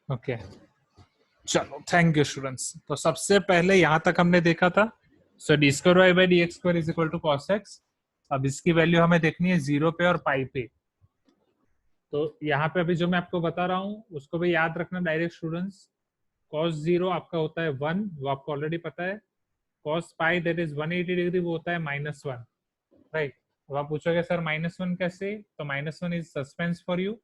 Okay चलो, thank you students. तो सबसे पहले यहां तक हमने देखा था, so d square y by d x square is equal to cos x. अब इसकी वैल्यू हमें देखनी है 0 पे और पाई पे। तो यहाँ पे अभी जो मैं आपको बता रहा हूँ उसको भी याद रखना डायरेक्ट स्टूडेंट्स। कॉस 0 आपका होता है 1, वो आपको ऑलरेडी पता है। Cos pi that is 180 degree, वो होता है -1, राइट। अब आप पूछोगे सर -1 कैसे, तो -1 इज सस्पेंस फॉर यू।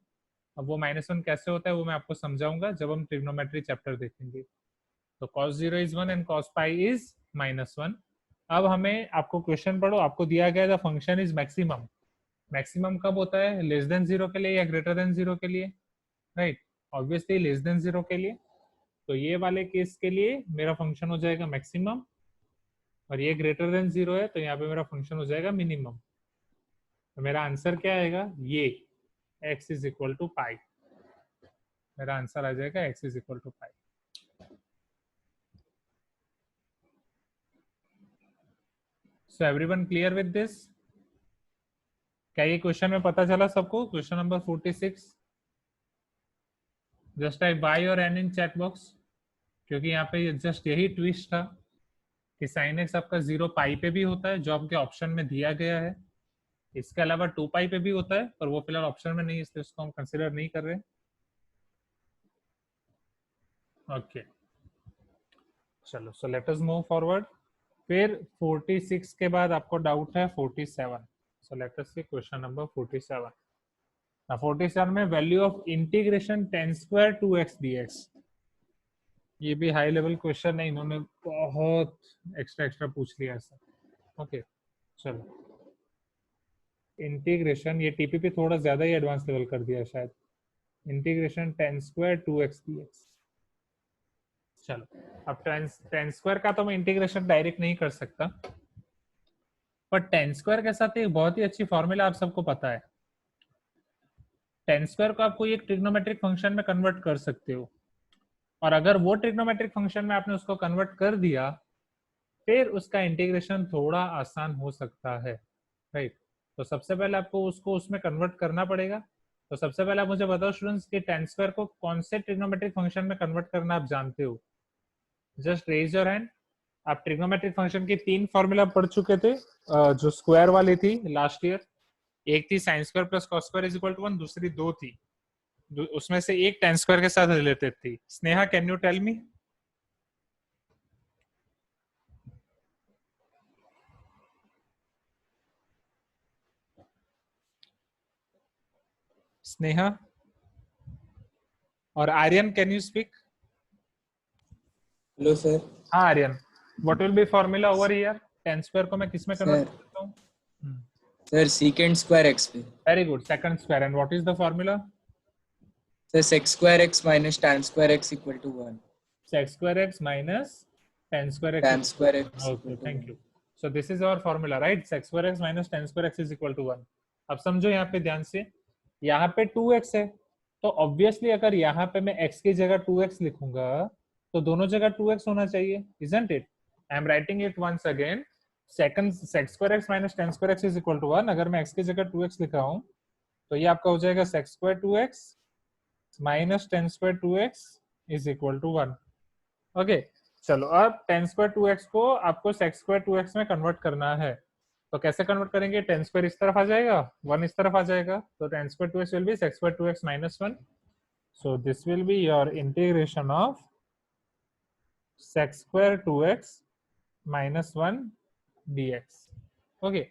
अब वो -1 कैसे होता है वो मैं आपको समझाऊंगा जब हम ट्रिग्नोमेट्री चैप्टर देखेंगे। तो cos 0 is 1 and cos pi is -1। अब हमें, आपको क्वेश्चन पढ़ो, आपको दिया गया the function is maximum. Maximum कब होता है, लेस देन 0 के लिए या ग्रेटर देन 0 के लिए, राइट। ऑब्वियसली लेस देन 0 के लिए। तो ये वाले केस के लिए मेरा फंक्शन हो जाएगा मैक्सिमम, और ये ग्रेटर देन 0 है तो यहाँ पे मेरा फंक्शन हो जाएगा मिनिमम। तो मेरा आंसर क्या आएगा, ये x is equal to pi. मेरा आंसर आ जाएगा x is equal to pi. So everyone clear with this? क्या ये क्वेश्चन में पता चला सबको? Question number 46। Just type bye और एन इन चैट बॉक्स, क्योंकि यहाँ पे जस्ट यही ट्विस्ट था कि साइन एक्स आपका 0 पाई पे भी होता है जो आपके ऑप्शन में दिया गया है। इसके अलावा 2 पाई पे भी होता है, पर वो फिलहाल ऑप्शन में नहीं है, इसलिए उसको हम कंसिडर नहीं कर रहे। ओके चलो, so let us move forward. फिर 46 के बाद आपको डाउट है 47। So let us see question number 47। 47 में value of integration ten square two x d x. ये भी हाई लेवल क्वेश्चन है, इन्होंने बहुत एक्स्ट्रा एक्स्ट्रा पूछ लिया ऐसा। ओके चलो, इंटीग्रेशन, ये टीपीपी थोड़ा ज्यादा ही एडवांस लेवल कर दिया शायद। Integration ten square two x d x. चलो, अब टेन स्क्वायर का तो मैं इंटीग्रेशन डायरेक्ट नहीं कर सकता, पर टेन स्क्वायर के साथ एक बहुत ही अच्छी फॉर्मूला आप सबको पता है। टेन स्क्वायर को आप कोई एक ट्रिग्नोमेट्रिक फंक्शन में कन्वर्ट कर सकते हो, और अगर वो ट्रिग्नोमेट्रिक फंक्शन में आपने उसको कन्वर्ट कर दिया, फिर उसका इंटीग्रेशन थोड़ा आसान हो सकता है, राइट। तो सबसे पहले आपको उसको उसमें कन्वर्ट करना पड़ेगा। तो सबसे पहले आप मुझे बताओ स्टूडेंट्स कि टेन स्क्वायर को कौन से ट्रिग्नोमेट्रिक फंक्शन में कन्वर्ट करना आप जानते हो? Just raise your hand. आप ट्रिग्नोमेट्रिक फंक्शन की 3 फॉर्मूला पढ़ चुके थे, जो स्क्वायर वाली थी लास्ट ईयर। एक थी sine square plus cos square is equal to 1, दूसरी 2 थी। उसमें से एक टेन स्क्वायर के साथ रिलेटेड थी। Sneha, can you tell me? Sneha और Aryan, can you speak? Hello sir. हाँ Aryan, what will be formula over here? Ten square को मैं किस में कन्वर्ट सर कर सकता हूँ? सर सीकेंड स्क्वायर एक्स पे। Very good, second square. And what is the formula? Sir sec square x minus tan square x equal to 1। Sec square x minus ten square x tan equal square to 1। X equal okay to thank 1। You. So this is our formula, right? Sec square x minus ten square x is equal to 1। अब समझो यहाँ पे ध्यान से, यहाँ पे 2x है, तो ऑब्वियसली अगर यहाँ पे मैं x की जगह 2x लिखूंगा तो दोनों जगह 2x होना चाहिए, isn't it? I am writing it once again. Second sec square x minus ten square x is equal to 1। अगर मैं x की जगह 2x लिखा हूँ तो ये आपका हो जाएगा sec square 2x minus ten square 2x is equal to 1। Okay चलो, अब टेन स्क्वायर 2x को आपको सेक्स स्क्वायर 2x में कन्वर्ट करना है। तो कैसे कन्वर्ट करेंगे? टेन स्क्वायर इस तरफ आ जाएगा, 1 इस तरफ आ जाएगा, तो ten square 2x will be sex square 2x minus 1। So this will be your integration of sex square 2x minus 1 dx। Okay,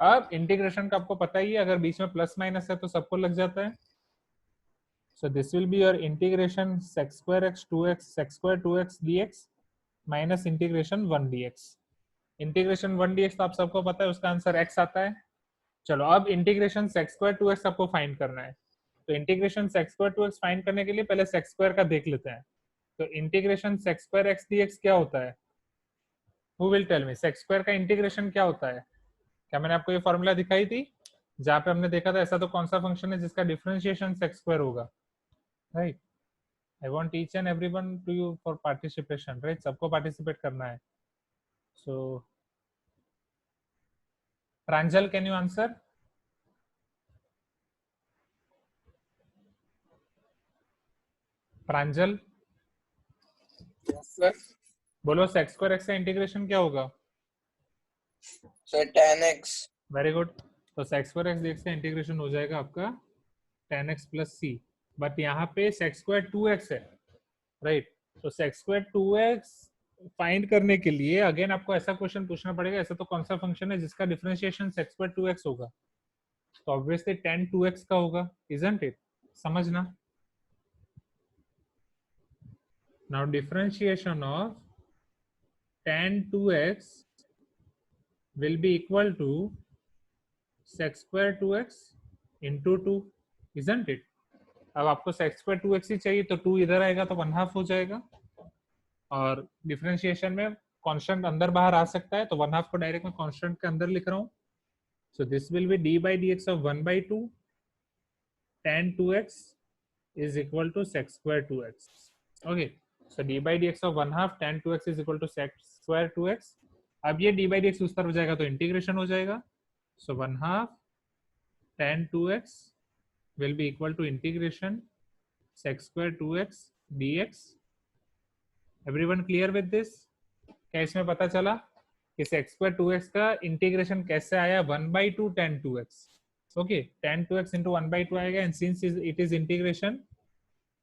अब इंटीग्रेशन का आपको पता ही है, अगर बीच में प्लस माइनस है तो सबको लग जाता है। So this will be your integration sec square x 2x sec square 2x dx minus integration 1 dx। Integration 1 dx तो आप सबको पता है, उसका आंसर x आता है। चलो, अब इंटीग्रेशन sec square 2x आपको फाइंड करना है। तो integration sec square 2x find करने के लिए पहले sec square का देख लेते हैं। तो integration sec square x dx क्या होता है? Who will tell me sec square का इंटीग्रेशन क्या होता है? क्या मैंने आपको ये फॉर्मूला दिखाई थी जहां पे हमने देखा था ऐसा तो कौन सा फंक्शन है जिसका डिफरेंशिएशन sec square होगा, right? I want each and everyone to you for participation, right? सबको participate करना है। So, Pranjal, can you answer? Pranjal sir बोलो sec square x का इंटीग्रेशन क्या होगा? Sir tan x very good. तो sec square x dx का integration हो जाएगा आपका tan x plus c, but यहाँ पे sec square 2x है, राइट? तो sec square 2x फाइंड करने के लिए अगेन आपको ऐसा क्वेश्चन पूछना पड़ेगा, ऐसा तो कौन सा फंक्शन है जिसका डिफरेंशिएशन sec square 2x होगा? तो ऑब्वियसली tan 2x का होगा, इजंट इट? समझना। Now differentiation of tan 2x will be equal to sec square 2x into 2, isn't it? अब आपको sec square 2x ही चाहिए तो 2 इधर आएगा तो 1/2 हो जाएगा, और डिफरेंशिएशन में कांस्टेंट अंदर बाहर आ सकता है तो 1/2 को डायरेक्ट मैं कांस्टेंट के अंदर लिख रहा हूँ। So this will B d by dx of 1/2 tan 2x is equal to sec square 2x. Okay, so d by dx of 1/2 tan 2x is equal to sec square 2x. अब ये d by dx उस तरफ जाएगा तो integration हो जाएगा, so 1/2 tan 2x will be equal to integration sec square 2x dx. Everyone clear with this? क्या इसमें पता चला कि sec square 2x का इंटीग्रेशन कैसे आया? 1/2 tan 2x. Okay, tan 2x into 1/2 आएगा, and since it is integration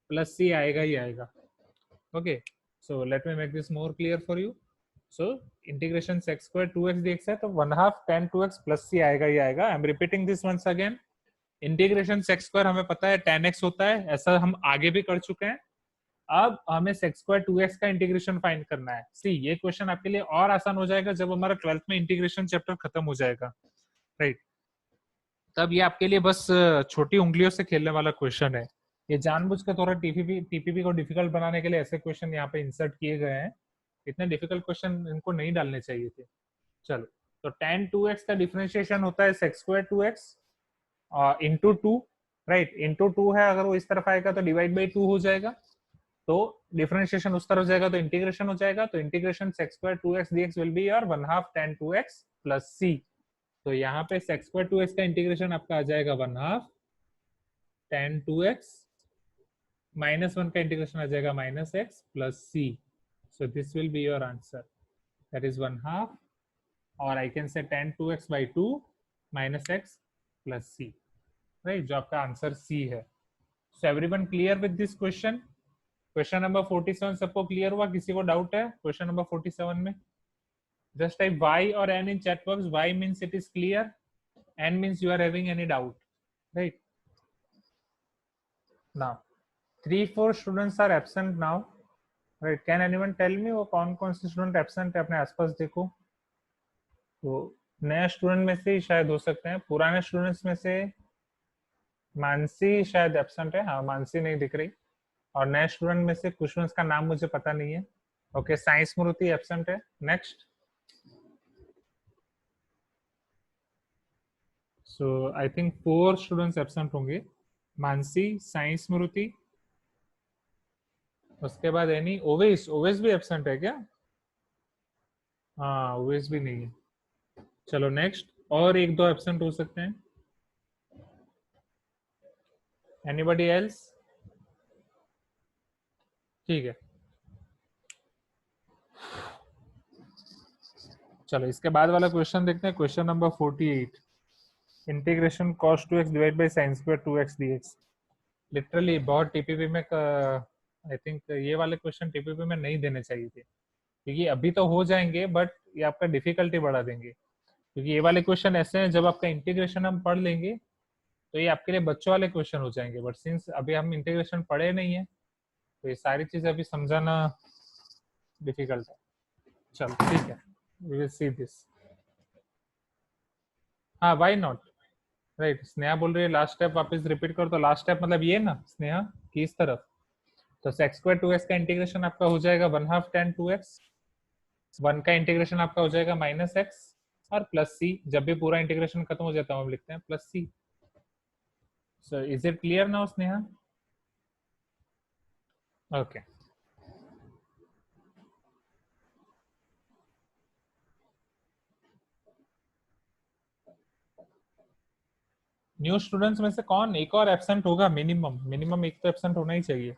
plus c आएगा ही आएगा. Okay, so let me make this more clear for you. So integration sec square 2x dx है तो 1/2 tan 2x plus c आएगा ही आएगा. I am repeating this once again. Integration sec square हमें पता है tan x होता है, ऐसा हम आगे भी कर चुके हैं. अब हमें sec square 2x का इंटीग्रेशन फाइंड करना है. सी, ये क्वेश्चन आपके लिए और आसान हो जाएगा जब हमारा 12th में इंटीग्रेशन चैप्टर खत्म हो जाएगा, राइट? तब ये आपके लिए बस छोटी उंगलियों से खेलने वाला क्वेश्चन है. ये जानबूझ के थोड़ा टीपीपी को डिफिकल्ट बनाने के लिए ऐसे क्वेश्चन यहाँ पे इंसर्ट किए गए हैं. इतने डिफिकल्ट क्वेश्चन इनको नहीं डालने चाहिए थे. चलो, तो tan 2x का डिफरेंशिएशन होता है sec square 2x into 2, right? Into 2 है, अगर वो इस तरफ आएगा तो डिवाइड बाई 2 हो जाएगा, तो डिफरेंशिएशन उस तरफ जाएगा तो इंटीग्रेशन हो जाएगा. तो integration sec square 2x dx will be your 1/2 tan 2x plus c. तो यहाँ पे sec square 2x का इंटीग्रेशन आपका आ जाएगा 1/2 tan 2x माइनस 1 का इंटीग्रेशन आ जाएगा minus x plus c. So this will be your answer, that is 1/2, और I can say tan 2x by 2 minus x plus c, right? जो आपका answer c है. सो everyone clear with this question? Question number 47 सबको clear हुआ? किसी को doubt है question number 47 में? जस्ट टाइप y और n in chat box. y means it is clear, n means you are having any doubt, right? Now 3-4 students are absent now, right? Can anyone tell me वो कौन कौन से student absent है? अपने आसपास देखो. तो नया स्टूडेंट में से ही शायद हो सकते हैं, पुराने स्टूडेंट्स में से मानसी शायद एब्सेंट है. हाँ, मानसी नहीं दिख रही. और नए स्टूडेंट में से कुछ स्टूडेंट्स का नाम मुझे पता नहीं है. ओके, साइंस स्मृति एब्सेंट है. Next. So I think 4 students absent होंगे. मानसी, साइंस स्मृति, उसके बाद एनी. ओवेस, ओवेस भी एब्सेंट है क्या? हाँ, ओवेस भी नहीं है. चलो नेक्स्ट. और 1-2 एब्सेंट हो सकते हैं. Anybody else? ठीक है, चलो इसके बाद वाला क्वेश्चन देखते हैं. Question number 48, integration cos 2x divide by sin square 2x dx. Literally बहुत टीपीपी में आई थिंक ये वाले क्वेश्चन टीपीपी में नहीं देने चाहिए थे, क्योंकि अभी तो हो जाएंगे बट ये आपका डिफिकल्टी बढ़ा देंगे. क्योंकि ये वाले क्वेश्चन ऐसे हैं, जब आपका इंटीग्रेशन हम पढ़ लेंगे तो ये आपके लिए बच्चों वाले क्वेश्चन हो जाएंगे. बट सिंस अभी हम इंटीग्रेशन पढ़े नहीं है तो ये सारी चीजें अभी समझाना डिफिकल्ट है. चलो ठीक है, वी विल सी दिस. हाँ, व्हाई नॉट, राइट? स्नेहा बोल रही है लास्ट स्टेप वापस रिपीट करो. तो लास्ट स्टेप मतलब ये ना स्नेहा कि इस तरफ. तो sec square 2x का इंटीग्रेशन आपका हो जाएगा 1/2 tan 2x. 1 का इंटीग्रेशन आपका हो जाएगा माइनस x और प्लस c. जब भी पूरा इंटीग्रेशन खत्म हो जाता है हम लिखते हैं plus c. So is it clear now Sneha? Okay. New students में से कौन? एक और एब्सेंट होगा मिनिमम. मिनिमम एक तो एब्सेंट होना ही चाहिए.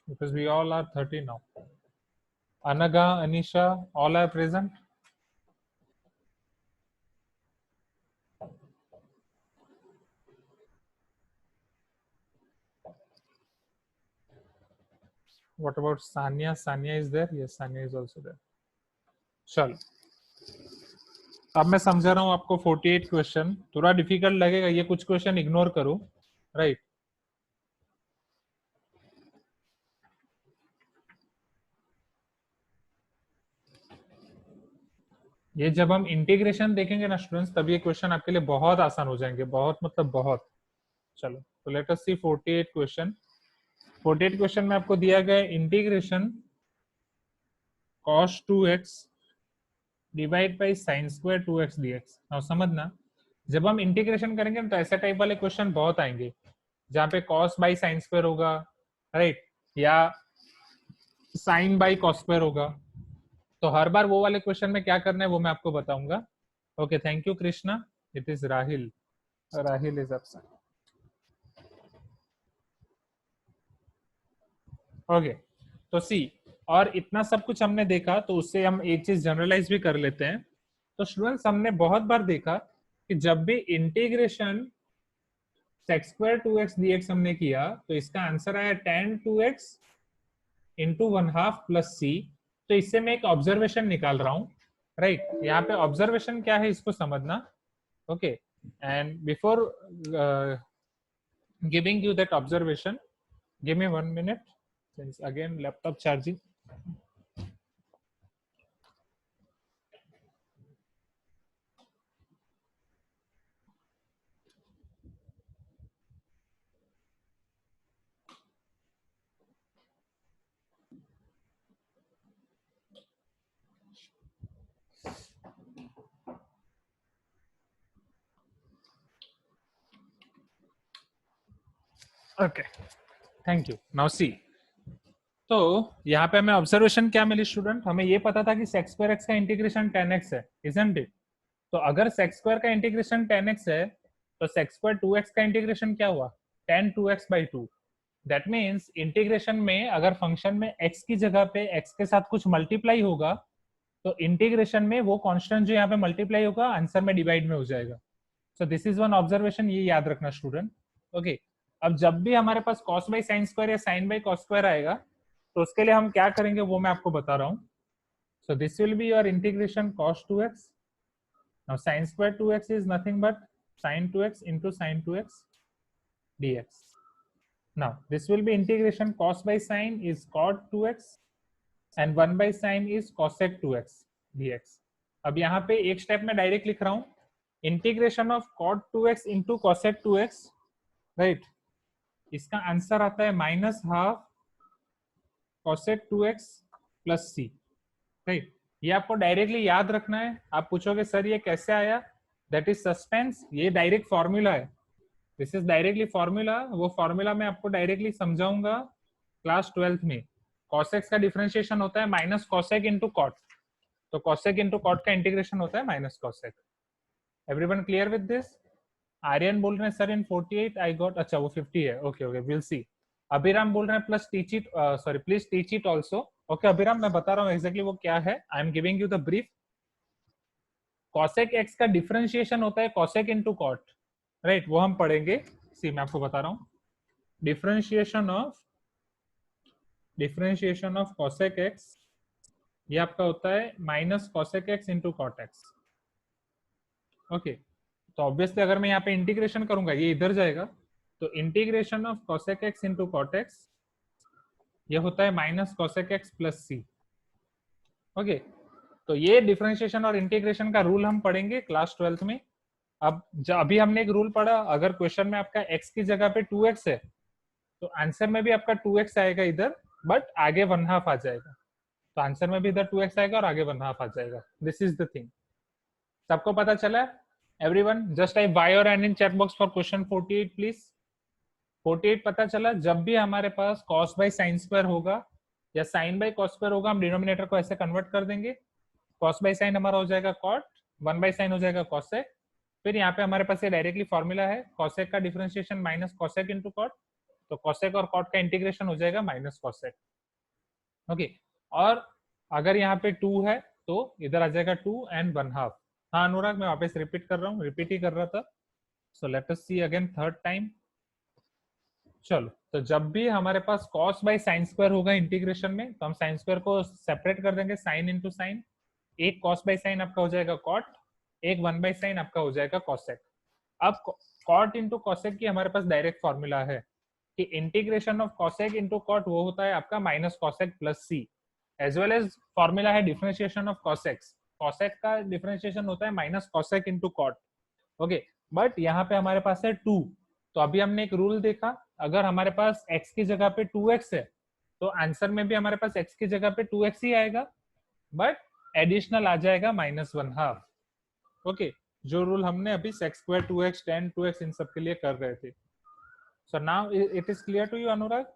because we all are 30 now. Anaga, Anisha, all are present. What about Sanya? Sanya is there? Yes, Sanya is also there. चलो, अब मैं समझा रहा हूँ आपको 48 क्वेश्चन. थोड़ा डिफिकल्ट लगेगा, ये कुछ क्वेश्चन इग्नोर करो, राइट? ये जब हम इंटीग्रेशन देखेंगे ना स्टूडेंट्स, तब ये क्वेश्चन आपके लिए बहुत आसान हो जाएंगे, बहुत मतलब बहुत. चलो, तो लेट अस सी 48 क्वेश्चन. 48 क्वेश्चन में आपको दिया गया integration cos 2x divide by sine square 2x dx. now समझना, जब हम इंटीग्रेशन करेंगे तो ऐसे टाइप वाले क्वेश्चन बहुत आएंगे जहाँ पे cos बाई साइन स्क्वायर होगा, राइट, या साइन बाई cos स्क्वायर होगा. तो हर बार वो वाले क्वेश्चन में क्या करना है वो मैं आपको बताऊंगा. Okay, thank you Krishna. It is Rahil. Rahil is absent. Okay, तो सी, और इतना सब कुछ हमने देखा, तो उससे हम एक चीज जनरलाइज भी कर लेते हैं. तो स्टूडेंट्स, हमने बहुत बार देखा कि जब भी integration sec square 2x dx हमने किया, तो इसका आंसर आया tan 2x इंटू 1/2 प्लस सी. तो इससे मैं एक ऑब्जर्वेशन निकाल रहा हूँ, राइट? यहाँ पे ऑब्जर्वेशन क्या है इसको समझना. Okay, and before giving you that observation, give me 1 minute, since again laptop charging. Okay, thank you. Now see, तो यहाँ पे हमें ऑब्जर्वेशन क्या मिली स्टूडेंट? हमें ये पता था कि sec स्क्वायर x का इंटीग्रेशन tan x है, isn't it? तो अगर sec स्क्वायर का इंटीग्रेशन tan x है, तो sec स्क्वायर 2x का इंटीग्रेशन क्या हुआ? tan 2x by 2. That means integration में अगर फंक्शन में x की जगह पे x के साथ कुछ मल्टीप्लाई होगा, तो इंटीग्रेशन में वो कांस्टेंट जो यहाँ पे मल्टीप्लाई होगा आंसर में डिवाइड में हो जाएगा. सो दिस इज वन ऑब्जर्वेशन, ये याद रखना स्टूडेंट. ओके, अब जब भी हमारे पास cos बाई साइन स्क्वायर या sin बाई cos स्क्वायर आएगा, तो उसके लिए हम क्या करेंगे वो मैं आपको बता रहा हूँ. So this will be your integration cos 2x. Now sin square 2x is nothing but sin 2x into sin 2x dx. Now this will be integration cos by sin is cot 2x and 1 by sin is cosec 2x dx. अब यहाँ पे एक step में direct लिख रहा हूँ, integration of cot 2x into cosec 2x, right? इसका answer आता है -12 cosec 2x plus c, right? ये आपको डायरेक्टली याद रखना है. आप पूछोगे सर ये कैसे आया? That is suspense. ये डायरेक्ट फॉर्मूला है. This is directly formula. वो फॉर्मूला मैं आपको डायरेक्टली समझाऊंगा क्लास 12th में. cosec का डिफरेंशिएशन होता है माइनस cosec इंटू कॉट. तो cosec इंटू कॉट का इंटीग्रेशन होता है minus cosec. Everyone clear with this? Aryan बोल रहे हैं सर इन 48 आई गॉट. अच्छा, वो 50 है. Okay okay, will see. Abhiram बोल रहे हैं plus teach it, sorry please teach it also. Okay Abhiram, मैं बता रहा हूँ एग्जैक्टली वो क्या है. I am giving you the brief. cosec x का डिफरेंशिएशन होता है cosec इंटू कॉट, राइट? वो हम पढ़ेंगे. सी, मैं आपको बता रहा हूँ, डिफरेंशिएशन ऑफ cosec x, ये आपका होता है minus cosec x into cot x. Okay, तो ऑब्वियसली अगर मैं यहाँ पे इंटीग्रेशन करूंगा ये इधर जाएगा, तो integration of cosec x into cot x ये होता है minus cosec x plus c. Okay, तो ये डिफरेंशिएशन और इंटीग्रेशन का रूल हम पढ़ेंगे क्लास 12th में. अब अभी हमने एक रूल पढ़ा, अगर क्वेश्चन में आपका x की जगह पे 2x है, तो आंसर में भी आपका 2x आएगा इधर, बट आगे 1/2 आ जाएगा. तो आंसर में भी इधर 2x आएगा और आगे 1/2 आ जाएगा. This is the thing. सबको पता चला? एवरीवन जस्ट टाइप y और n in chat box for question 48 please. 48 पता चला? जब भी हमारे पास cos बाई साइन स्क्वायर होगा या sin बाई cos स्क्वायर होगा, हम डिनोमिनेटर को ऐसे कन्वर्ट कर देंगे. cos बाई साइन हमारा हो जाएगा cot, 1 बाई साइन हो जाएगा cosec. फिर यहाँ पे हमारे पास ये डायरेक्टली फॉर्मूला है cosec का differentiation minus cosec into cot. तो कॉसेक और कॉट का इंटीग्रेशन हो जाएगा माइनस कॉसेक। ओके, और अगर यहाँ पे 2 है तो इधर आ जाएगा 2 एंड 1/2। हाँ अनुराग, मैं वापस रिपीट कर रहा हूँ, रिपीट ही कर रहा था। सो let us see again third time. चलो, तो जब भी हमारे पास कॉस बाई साइन स्क्वायर होगा इंटीग्रेशन में, तो हम साइन स्क्वायर को सेपरेट कर देंगे, साइन इंटू साइन। एक कॉस बाई साइन आपका हो जाएगा कॉट, एक 1 बाई साइन आपका हो जाएगा कॉसेक। अब कॉट इंटू कॉसेक की हमारे पास डायरेक्ट फॉर्मूला है कि integration of cosec into cot वो होता है आपका minus cosec plus c, as well as formula है डिफरेंशिएशन ऑफ कॉसेक्स। कॉसेक का डिफरेंशिएशन होता है minus cosec into cot. Okay, but यहाँ पे हमारे पास है 2, तो अभी हमने एक रूल देखा, अगर हमारे पास x की जगह पे 2x है तो आंसर में भी हमारे पास x की जगह पे 2x ही आएगा, बट एडिशनल आ जाएगा -1/2। ओके, जो रूल हमने अभी sex square 2x tan 2x इन सब के लिए कर रहे थे। So now it is clear to you Anurag?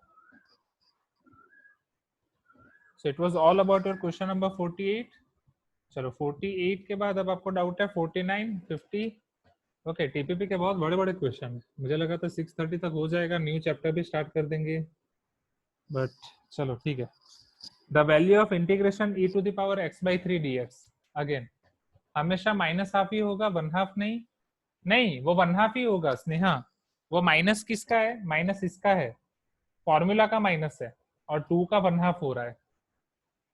So it was all about your question number 48। चलो 48 के बाद अब आपको डाउट है 49, 50। ओके, टीपीपी के बहुत बड़े बड़े क्वेश्चन, मुझे लगा था 6:30 तक हो जाएगा, न्यू चैप्टर भी स्टार्ट कर देंगे, बट चलो ठीक है। The value of integration e to the power x/3 dx, again हमेशा -½ ही होगा, 1/2 नहीं। नहीं, वो 1/2 ही होगा स्नेहा, वो माइनस किसका है? माइनस इसका है, फॉर्मूला का माइनस है, और 2 का 1/2 हो रहा है।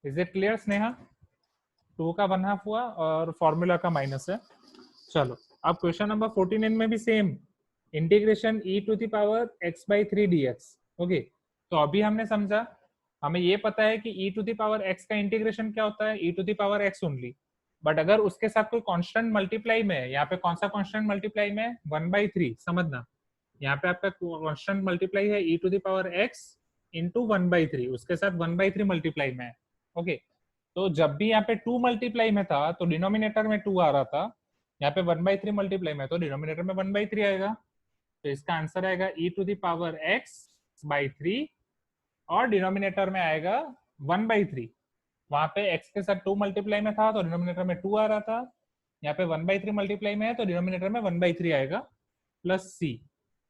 Is it clear Sneha? 2 का 1/2 हुआ और फॉर्मूला का माइनस है। चलो, अब क्वेश्चन नंबर 49 में भी same, integration e to the power x/3 dx। Okay, तो अभी हमने समझा, हमें ये पता है कि e to the power x का इंटीग्रेशन क्या होता है, e to the power x only. But अगर उसके साथ कोई कांस्टेंट मल्टीप्लाई में है, यहाँ पे कौन सा कांस्टेंट मल्टीप्लाई में है? 1/3। समझना, यहाँ पे आपका कांस्टेंट मल्टीप्लाई है e to the power x into 1/3, उसके साथ 1/3 मल्टीप्लाई में है। ओके, तो जब भी यहाँ पे 2 मल्टीप्लाई में था तो डिनोमिनेटर में 2 आ रहा था, यहाँ पे 1/3 मल्टीप्लाई में तो डिनोमिनेटर में 1/3 आएगा। तो इसका आंसर आएगा e to the power x/3 और डिनोमिनेटर में आएगा 1/3। वहां पे x के साथ 2 मल्टीप्लाई में था तो डिनोमिनेटर में 2 आ रहा था, यहाँ पे 1/3 मल्टीप्लाई में है तो डिनोमिनेटर में 1/3 आएगा प्लस c।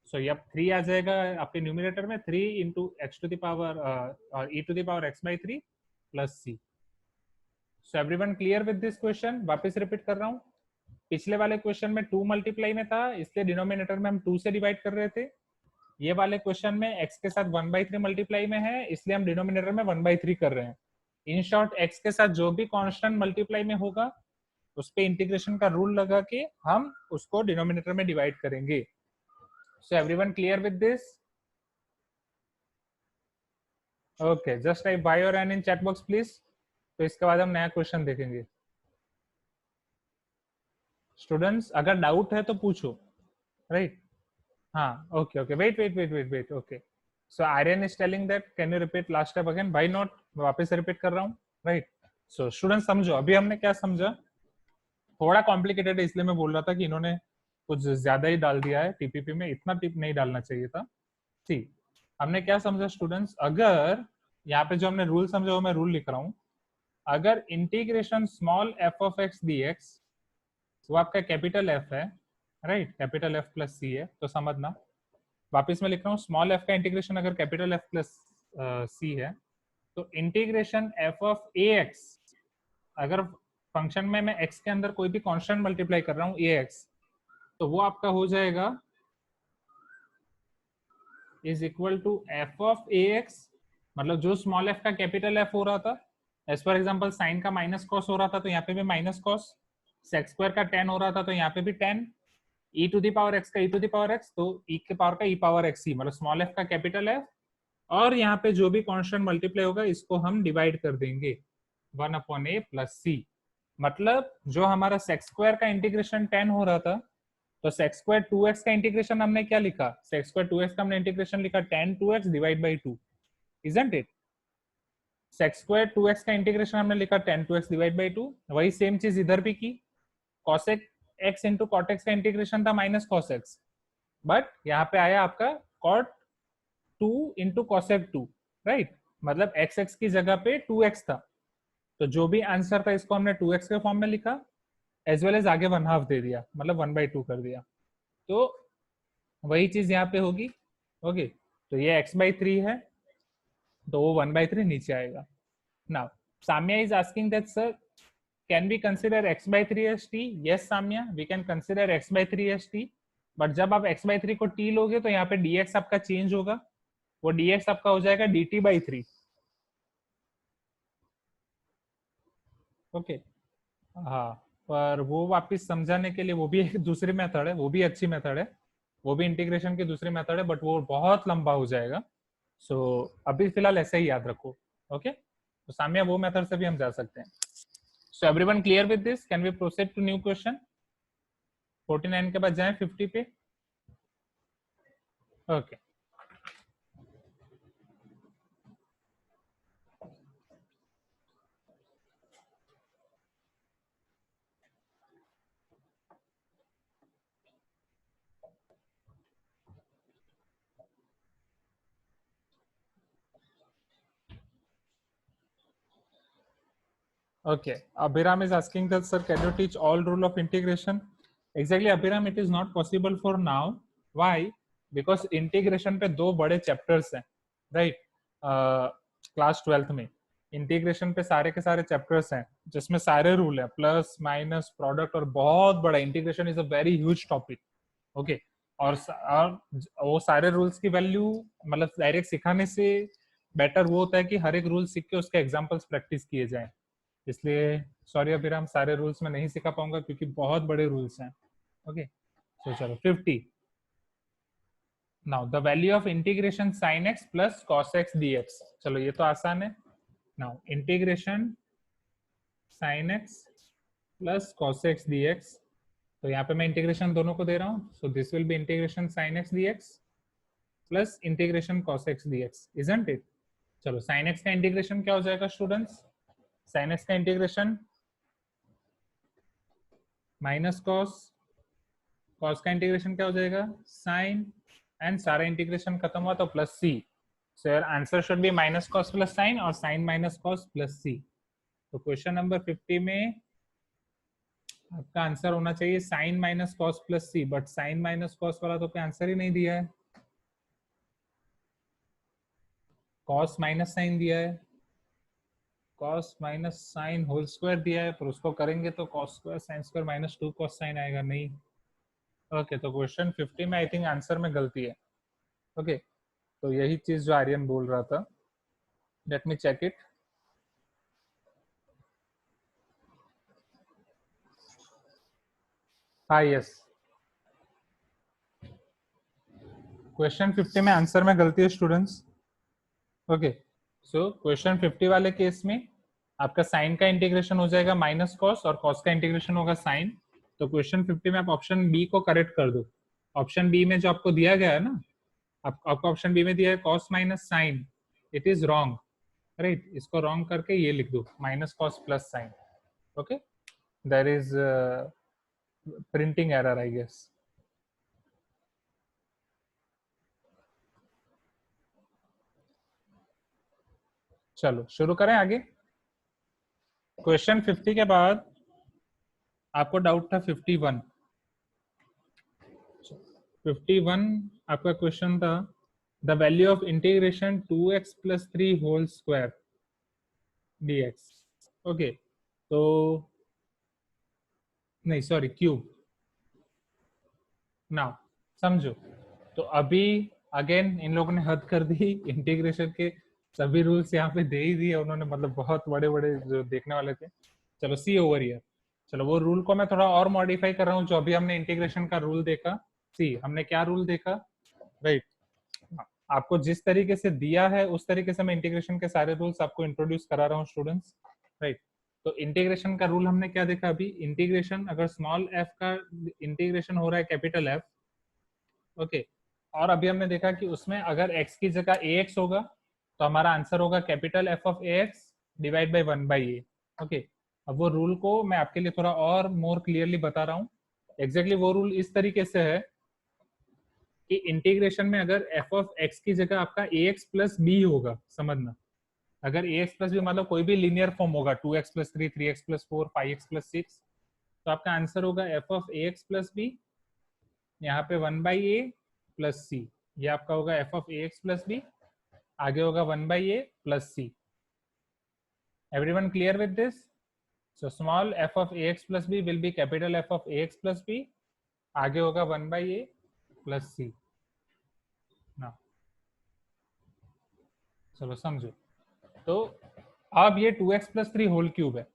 सो ये 3 आ जाएगा आपके न्यूमिनेटर में, 3 into x to the power और e to the power x/3 plus c। So everyone clear with this question? वापस रिपीट कर रहा हूँ, पिछले वाले क्वेश्चन में 2 मल्टीप्लाई में था इसलिए डिनोमिनेटर में हम 2 से डिवाइड कर रहे थे। ये वाले क्वेश्चन में x के साथ 1/3 मल्टीप्लाई में है इसलिए हम डिनोमिनेटर में 1/3 कर रहे हैं। इन शॉर्ट, x के साथ जो भी कांस्टेंट मल्टीप्लाई में होगा उस पे इंटीग्रेशन का रूल लगा के हम उसको डिनोमिनेटर में डिवाइड करेंगे। सो everyone clear with this? Okay, just type y और n in chat box please. तो इसके बाद हम नया क्वेश्चन देखेंगे। स्टूडेंट्स अगर डाउट है तो पूछो, राइट? हाँ, okay okay, wait, okay. So Aryan is telling that can you repeat last step again? Why not, मैं वापस से रिपीट कर रहा हूँ, राइट? सो स्टूडेंट्स समझो, अभी हमने क्या समझा, थोड़ा कॉम्प्लिकेटेड है इसलिए मैं बोल रहा था कि इन्होंने कुछ ज्यादा ही डाल दिया है टीपीपी में, इतना टिप नहीं डालना चाहिए था। ठीक, हमने क्या समझा स्टूडेंट्स, अगर यहाँ पे जो हमने रूल समझा वो मैं रूल लिख रहा हूँ, अगर integration small f of x dx वो आपका कैपिटल f है, right? Capital f plus c है, तो समझना, वापस मैं लिख रहा हूँ, स्मॉल f का इंटीग्रेशन अगर कैपिटल f प्लस c है तो इंटीग्रेशन f ऑफ ax, अगर फंक्शन में मैं x के अंदर कोई भी कांस्टेंट मल्टीप्लाई कर रहा हूँ ax, तो वो आपका हो जाएगा is equal to f of ax, मतलब जो स्मॉल f का कैपिटल f हो रहा था, एज फॉर एग्जांपल साइन का माइनस कॉस हो रहा था तो यहाँ पे भी माइनस कॉस, सेक्स स्क्वायर का tan हो रहा था तो यहाँ पे भी tan, e to the power x का e to the power x, तो e के पावर का e पावर x ही, मतलब स्मॉल f का कैपिटल f, और यहाँ पे जो भी कांस्टेंट मल्टीप्लाई होगा इसको हम डिवाइड कर देंगे 1/a प्लस c। मतलब जो हमारा सेक्स स्क्वायर का इंटीग्रेशन tan हो रहा था, तो सेक्स स्क्वायर 2x का इंटीग्रेशन हमने क्या लिखा? सेक्स स्क्वायर 2x का हमने इंटीग्रेशन लिखा tan 2x divide by 2, isn't it? Sex square 2x का इंटीग्रेशन हमने लिखा tan 2x डिवाइड बाई 2, वही सेम चीज इधर भी की, cosec x into cot x का इंटीग्रेशन था माइनस cos x, बट यहाँ पे आया आपका cot 2 इंटू cosec 2, राइट? मतलब x की जगह पे 2x था, तो जो भी आंसर था इसको हमने 2x के फॉर्म में लिखा, एज वेल एज आगे 1/2 दे दिया, मतलब 1/2 कर दिया, तो वही चीज यहाँ पे होगी। ओके, तो ये x/3 है, तो वो 1/3 नीचे आएगा. Now Samya is asking that sir can we consider x/3 as t? Yes Samya, we can consider x/3 as t, but जब आप x/3 को t लोगे तो यहाँ पे dx आपका चेंज होगा, वो dx आपका हो जाएगा dt/3. ओके हाँ, पर वो वापस समझाने के लिए वो भी एक दूसरी मेथड है, वो भी अच्छी मेथड है, वो भी इंटीग्रेशन की दूसरी मेथड है, बट वो बहुत लंबा हो जाएगा. सो अभी फिलहाल ऐसे ही याद रखो. ओके तो साम्या वो मेथड से भी हम जा सकते हैं. So everyone clear with this? Can we proceed to new question? 49 के बाद जाएं 50 पे. Okay. Okay. Abhiram is asking that, sir, can you teach all rule of integration? Exactly, Abhiram, it is not possible for now. Why? Because integration पे दो बड़े chapters हैं, right? Class 12th में integration पे सारे के सारे चैप्टर्स हैं जिसमें सारे रूल है, प्लस माइनस प्रोडक्ट, और बहुत बड़ा integration is a very huge topic. Okay और वो सारे रूल्स की वैल्यू मतलब डायरेक्ट सिखाने से बेटर वो होता है कि हर एक रूल सीख के उसके एग्जांपल्स प्रैक्टिस किए जाएं. इसलिए सॉरी अभिराम, सारे रूल्स में नहीं सिखा पाऊंगा क्योंकि बहुत बड़े रूल्स हैं. ओके तो चलो 50. Now the value of integration sin x plus cos x dx. चलो ये तो आसान है. Now integration sin x plus cos x dx, तो यहाँ पे मैं इंटीग्रेशन दोनों को दे रहा हूँ. So this will B integration sin x dx plus integration cos x dx, isn't it? चलो sin x का इंटीग्रेशन क्या हो जाएगा स्टूडेंट्स? sin x का इंटीग्रेशन माइनस cos, cos का इंटीग्रेशन क्या हो जाएगा? sin, एंड सारा इंटीग्रेशन खत्म हुआ तो plus c. So your answer should be minus cos plus sin और sin minus cos plus c. तो क्वेश्चन नंबर 50 में आपका आंसर होना चाहिए sin minus cos plus c, but sin minus cos वाला तो कोई आंसर ही नहीं दिया है. cos माइनस sin दिया है, cos minus sin whole square दिया है, पर उसको करेंगे तो cos square sin square minus 2 cos sin आएगा नहीं. ओके तो क्वेश्चन 50 में आई थिंक आंसर में गलती है. ओके तो यही चीज जो आर्यन बोल रहा था. Let me check it. हाँ यस, क्वेश्चन 50 में आंसर में गलती है स्टूडेंट्स. ओके सो क्वेश्चन 50 वाले केस में आपका साइन का इंटीग्रेशन हो जाएगा माइनस कॉस और कॉस का इंटीग्रेशन होगा साइन. तो क्वेश्चन 50 में आप ऑप्शन बी को करेक्ट कर दो. ऑप्शन बी में जो आपको दिया गया है ना, आपको ऑप्शन बी में दिया है cos minus sine, it is wrong, right? इसको रॉन्ग करके ये लिख दो minus cos plus sine. Okay there is printing error I guess. चलो शुरू करें आगे. क्वेश्चन 50 के बाद आपको डाउट था 51. 51 आपका क्वेश्चन था the value of integration 2x plus 3 whole square dx. Okay तो नहीं सॉरी क्यूब. नाउ समझो, तो अभी अगेन इन लोगों ने हद कर दी. इंटीग्रेशन के सभी रूल्स यहाँ पे दे ही दिए उन्होंने, मतलब बहुत बड़े बड़े जो देखने वाले थे. चलो सी ओवर हियर. चलो वो रूल को मैं थोड़ा और मॉडिफाई कर रहा हूँ. जो अभी हमने इंटीग्रेशन का रूल देखा, सी हमने क्या रूल देखा, राइट? आपको जिस तरीके से दिया है उस तरीके से मैं इंटीग्रेशन के सारे रूल्स आपको इंट्रोड्यूस करा रहा हूँ स्टूडेंट्स, राइट? तो इंटीग्रेशन का रूल हमने क्या देखा अभी? इंटीग्रेशन अगर स्मॉल एफ का इंटीग्रेशन हो रहा है कैपिटल एफ, ओके, और अभी हमने देखा कि उसमें अगर एक्स की जगह ए एक्स होगा तो हमारा आंसर होगा capital F of a x divide by 1/a. Okay अब वो रूल को मैं आपके लिए थोड़ा और मोर क्लियरली बता रहा हूँ. एग्जैक्टली वो रूल इस तरीके से है कि इंटीग्रेशन में अगर एफ ऑफ एक्स की जगह आपका ए एक्स प्लस बी होगा, समझना, अगर ए एक्स प्लस बी मतलब कोई भी लीनियर फॉर्म होगा 2x plus 3, 3x plus 4, 5x plus 6, तो आपका आंसर होगा f of a x plus b, यहाँ पे 1/a प्लस c, ये आपका होगा f of a x plus b, आगे होगा 1/a plus c. Everyone clear with this? So small f of a x plus b will be capital F of a x plus b, आगे होगा 1/a plus सी ना। चलो समझो। तो अब ये 2x प्लस 3 होल क्यूब है।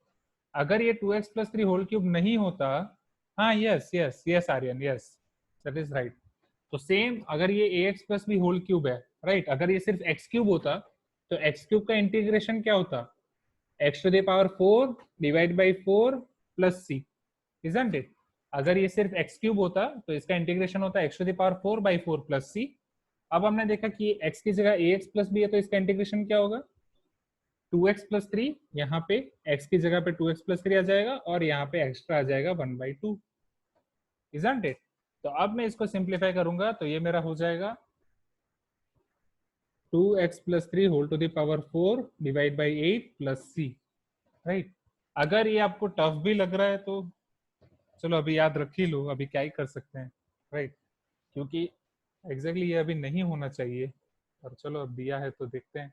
अगर ये 2x प्लस 3 होल क्यूब नहीं होता, हाँ yes yes yes Aryan, yes that is right. तो सेम अगर ये ax plus b whole cube है, राइट, अगर ये सिर्फ x क्यूब होता तो x क्यूब का इंटीग्रेशन क्या होता? x to the power 4 divide by 4 plus c, isn't it? अगर ये सिर्फ x क्यूब होता तो इसका इंटीग्रेशन होता x to the power 4 by 4 plus c. अब हमने देखा कि x की जगह ax प्लस बी है, तो इसका इंटीग्रेशन क्या होगा? 2x प्लस 3, यहाँ पे x की जगह पे 2x प्लस 3 आ जाएगा और यहाँ पे एक्स्ट्रा आ जाएगा 1/2, इजंट इट? तो अब मैं इसको सिंप्लीफाई करूंगा तो ये मेरा हो जाएगा 2x plus 3 whole to the power 4 divide by 8 plus c, right. अगर ये आपको टफ भी लग रहा है तो चलो अभी याद रख ही लो, अभी क्या ही कर सकते हैं, राइट, क्योंकि एग्जैक्टली ये अभी नहीं होना चाहिए, और चलो अब दिया है तो देखते हैं।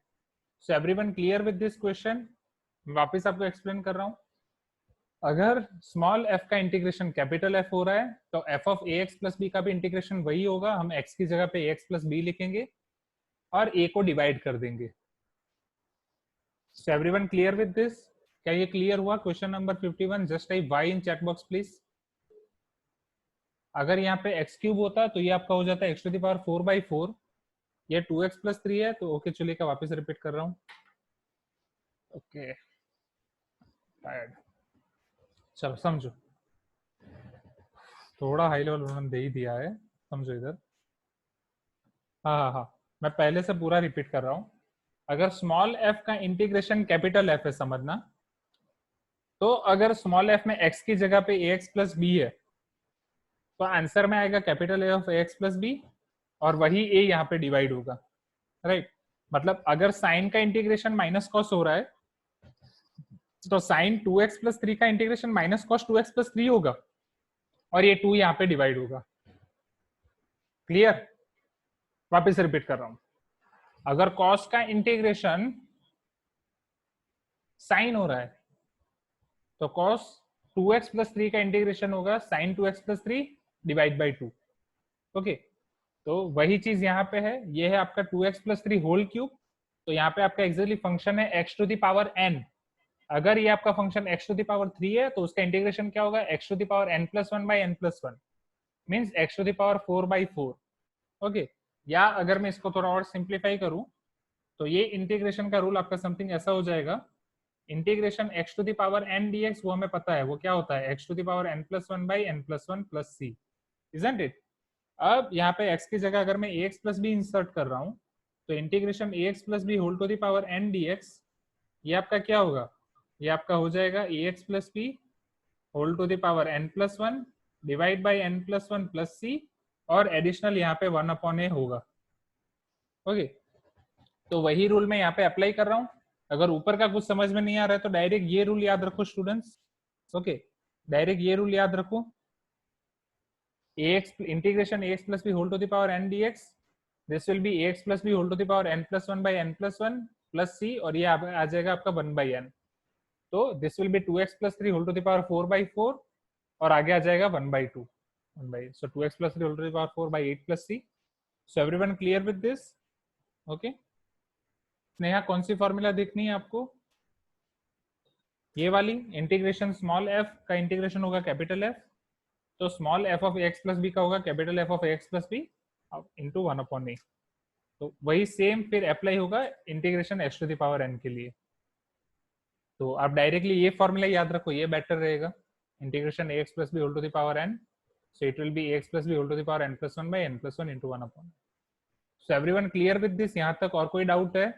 So everyone clear with this question? मैं वापस आपको एक्सप्लेन कर रहा हूँ। अगर स्मॉल f का इंटीग्रेशन कैपिटल F हो रहा है तो f of ax plus b का भी इंटीग्रेशन वही होगा, हम x की जगह पे ax प्लस बी लिखेंगे और a को डिवाइड कर देंगे। सो एवरीवन क्लियर विद दिस? क्या ये क्लियर हुआ? Question number 51, just type y in chat box please. अगर यहाँ पे x क्यूब होता तो ये आपका हो जाता है x टू द पावर 4/4, ये 2x प्लस 3 है, तो ओके चलिए का वापस रिपीट कर रहा हूँ। ओके टायर्ड, चलो समझो, थोड़ा हाई लेवल उन्होंने दे ही दिया है, समझो इधर। हाँ, मैं पहले से पूरा रिपीट कर रहा हूँ। अगर स्मॉल f का इंटीग्रेशन कैपिटल F है, समझना, तो अगर स्मॉल f में x की जगह पे ax प्लस बी है तो आंसर में आएगा capital A of ax plus b, और वही a यहाँ पे डिवाइड होगा, राइट। मतलब अगर साइन का इंटीग्रेशन माइनस कॉस हो रहा है तो साइन 2x प्लस 3 का integration minus cos 2x plus 3 होगा, और ये 2 यहाँ पे डिवाइड होगा। क्लियर? वापस रिपीट कर रहा हूं। अगर कॉस का इंटीग्रेशन साइन हो रहा है तो कॉस 2x प्लस 3 का इंटीग्रेशन होगा sine 2x plus 3 divide by 2। Okay, तो वही चीज यहाँ पे है, ये है आपका 2x प्लस 3 होल क्यूब। तो यहाँ पे आपका एक्जेक्टली फंक्शन है x to the power n। अगर ये आपका function x to the power 3 है तो उसका इंटीग्रेशन क्या होगा? x to the power n plus 1 by n plus 1 means x to the power 4/4। Okay, या अगर मैं इसको थोड़ा और सिंप्लीफाई करूं तो ये इंटीग्रेशन का रूल आपका समथिंग ऐसा हो जाएगा, integration x to the power n dx, वो हमें पता है वो क्या होता है, x to the power n plus 1 by n plus 1 plus c, isn't it? अब यहाँ पे x की जगह अगर मैं ax प्लस बी इंसर्ट कर रहा हूँ तो integration ax plus b whole to the power n dx, ये आपका क्या होगा? ये आपका हो जाएगा ax plus b whole to the power n plus 1 divide by n plus 1 plus c, और एडिशनल यहाँ पे 1/a होगा। ओके, तो वही रूल मैं यहाँ पे अप्लाई कर रहा हूँ। अगर ऊपर का कुछ समझ में नहीं आ रहा है तो डायरेक्ट ये रूल याद रखो स्टूडेंट्स। ओके, डायरेक्ट ये रूल याद रखो, ax integration ax plus b whole to the power n dx, this will be ax plus b whole to the power n plus 1 by n plus 1 plus c, और ये आ जाएगा आपका 1/n। तो this will be 2x plus 3 whole to the power 4/4, और आगे आ जाएगा 1/2, so 2x plus 3 whole to the power 4 बाई 8 plus c. So everyone clear with this? Okay, Sneha कौन सी फॉर्मूला देखनी है आपको? ये वाली इंटीग्रेशन स्मॉल f का इंटीग्रेशन होगा कैपिटल F, तो small f of x plus b का होगा capital F of x plus b into 1/a। तो वही सेम फिर अप्लाई होगा integration x to the power n के लिए। तो आप डायरेक्टली ये फॉर्मूला याद रखो, ये बेटर रहेगा, integration ax plus b whole to the power n, so it will be ax plus b whole to the power n plus 1 by n plus 1 into 1/. So everyone clear with this? यहाँ तक और कोई doubt है?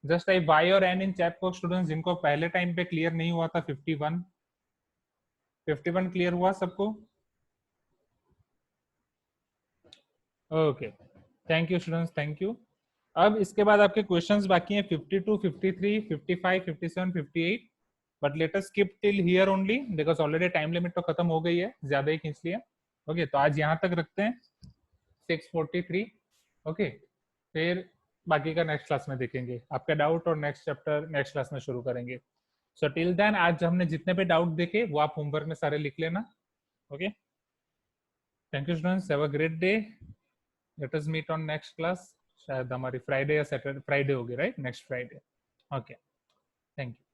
Just type y और n इन chat box students जिनको पहले time पे clear नहीं हुआ था। 51 क्लियर हुआ सबको? Okay, thank you students, thank you. अब इसके बाद आपके क्वेश्चंस बाकी हैं 52, 53, 55, 57, 58, but let us skip till here only because already time limit तो खत्म हो गई है, ज्यादा ही खींच लिया। ओके, तो आज यहाँ तक रखते हैं 6:43। ओके, फिर बाकी का नेक्स्ट क्लास में देखेंगे, आपका डाउट और नेक्स्ट चैप्टर नेक्स्ट क्लास में शुरू करेंगे। सो टिल देन आज हमने जितने भी डाउट देखे वो आप होमवर्क में सारे लिख लेना। Okay, thank you students, have a great day, let us meet on next class. शायद हमारी फ्राइडे या सैटरडे, फ्राइडे होगी right, next Friday. Okay, thank you.